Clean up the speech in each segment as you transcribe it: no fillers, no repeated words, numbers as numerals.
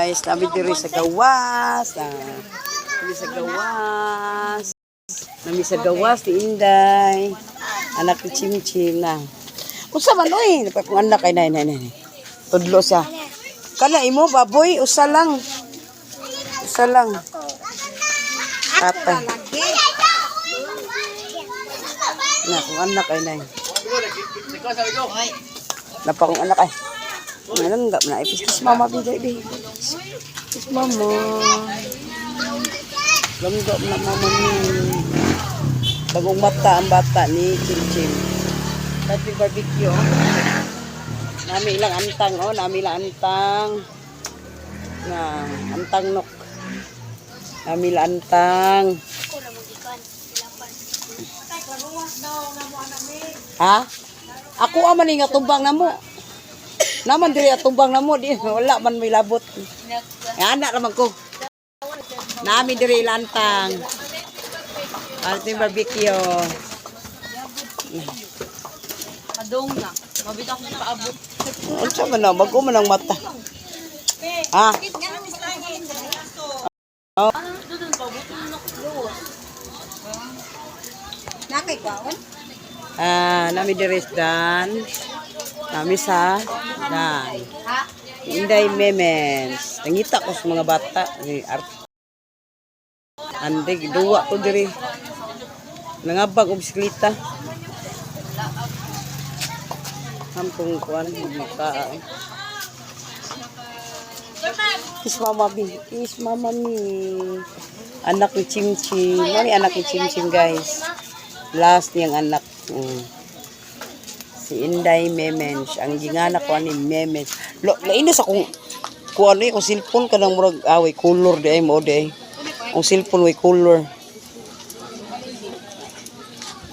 Guys, namin diri sa gawas. Namin sa gawas. Namin sa gawas ni Inday. Anak ni Chimchim na. Usa man oy, kung anak ay nay. Tudlo siya. Kana imo baboy, usa lang. Usa lang. Tatay. Na, kung anak ay nay. Napa kung anak ay. Ngayon nga na ipis mama biday di. Ipis mama. Lamdok na mama ni. Bagong mata ang bata ni Chimchim. Pati barbecue. Nami ilang antang oh, nami ilang antang. Na, antang nok. Nami ilang antang. Ha? Ako aman ni nga tubang namo. Naman diri atubang namo di wala man may labot. Anak naman ko. Nami diri lantang. Ating barbecue. Adong na. Mabitaw ko paabot. Unsa man na bago man ang mata. Ha? Oh. Nakay kwaon? Nami diri dan. Nami sa dan. Inday Memens. Nangita ko sa mga bata ni art. Ande duwa ko diri. Nangabag og bisikleta. Hampung kuan maka. Kiss mama bi. Kiss mama mi. Anak ni Chimchim. Mani anak ni Chimchim guys. Last niyang anak. Si Inday Memens. Ang ginganak ko ni Memens. Lainis akong kuan ni kung cellphone ka nang murag away color di ay mo di. Ang cellphone way color.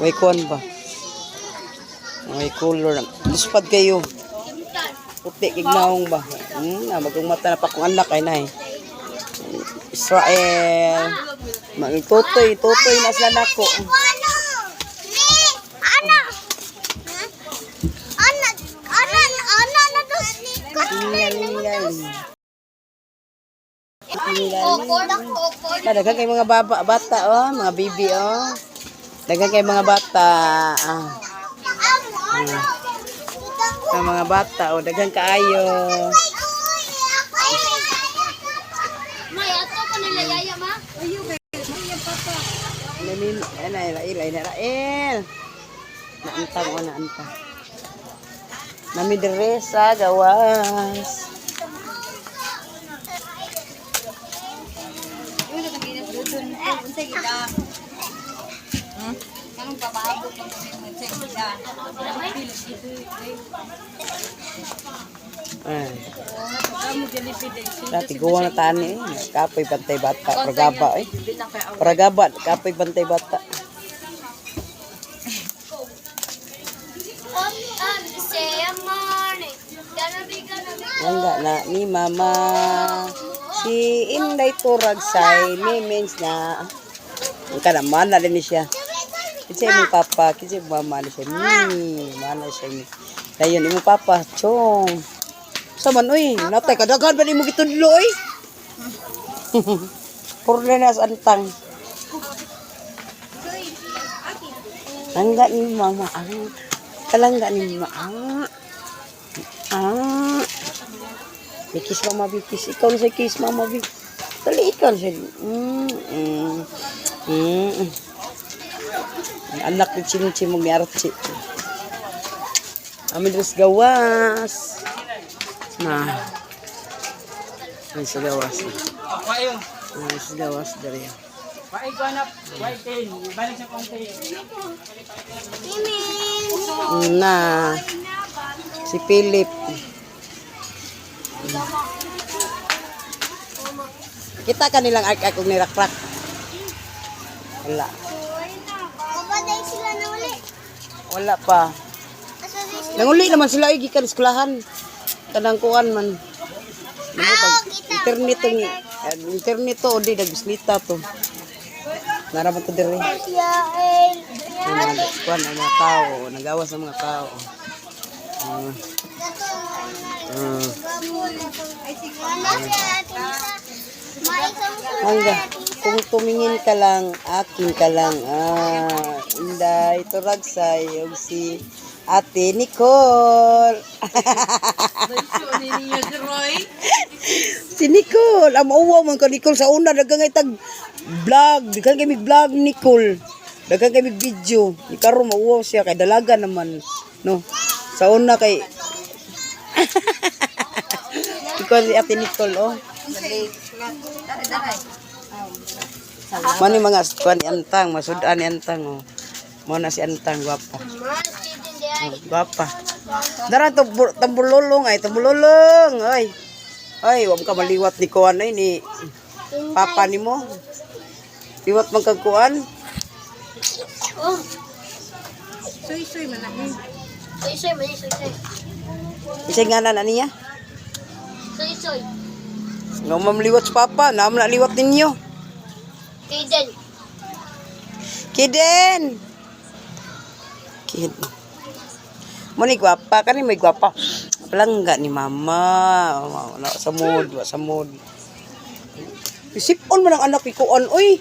Way kuan ba? Way color. Lispad kayo. Puti kignaong ba? Bagong mata na pa kung anak ay nay. Israel. Magtutoy na sila nako. Daghang kay mga bata oh, mga bibi oh. Daghang kay mga bata. Ang mga bata oh, daghang kaayo. May ato pa nila yaya ma? Ayo kay papa. Rael. Naantang. Nami dire sa gawas. Kanong papaabot ng sila. Dati gawa na tani kapoy bantay bata pragaba eh. Pragaba kapoy bantay bata. Wala na ni mama. Si Inday Turag say Memens na. Ang kanaman na rin siya. Kasi mo papa, kasi mama na siya. Mana siya. Dayon mo papa, chong. Saman oy, natay kadagan ba nimo gitudlo oy? Porlenas antang. Langga ni mama ang kalangga ni mama. Bikis mama bikis. Ikaw sa kiss mama bikis. Dali ikaw siya. Anak ni Chimchim mo miarchi. Amin rin sa gawas. Ay sa gawas. Ay sa gawas dari. Na si Philip. Kita kanilang ark-ark og nirakrak. Wala. Papaday sila na uli. Wala pa. Nanguli naman sila ay gikan eskwelahan. Kanang kuan man. Internet to di nagbislita to. Naraman to dire. Kuan ang mga tao, nagawas ang mga tao. Mm. Wala si Ate Lisa. May isang Hangga, kung tumingin ka lang, akin ka lang. Inday, Turagsay, yung si Ate Nicole. Si Nicole, uwa man ka Nicole sa una, dagang ay tag vlog, dagang kay mig vlog Nicole. Dagang kay mig video. Ni karon mauwaw siya kay dalaga naman, no. Sa una kay Ikaw si Ate Nicole, oh. Mani mga kuan antang, masudan ni antang, oh. Mo na si antang gwapa. Gwapa. Dara to tambululong ay tambululong. Ay. Ay, wag ka maliwat ni kuan ay ni papa nimo. Liwat man kag kuan. Oh, Soy-soy man na. soy-soy, mali soy-soy. Isay ngalan ani niya? Soy-soy. Nga mamliwat sa papa, naam na liwat ninyo. Kiden. Kiden. Kid. Mo ni gwapa kani may gwapa. Palangga ni mama. Wala sa mood, wa sa mood. Isipon man ang anak ikuan oy.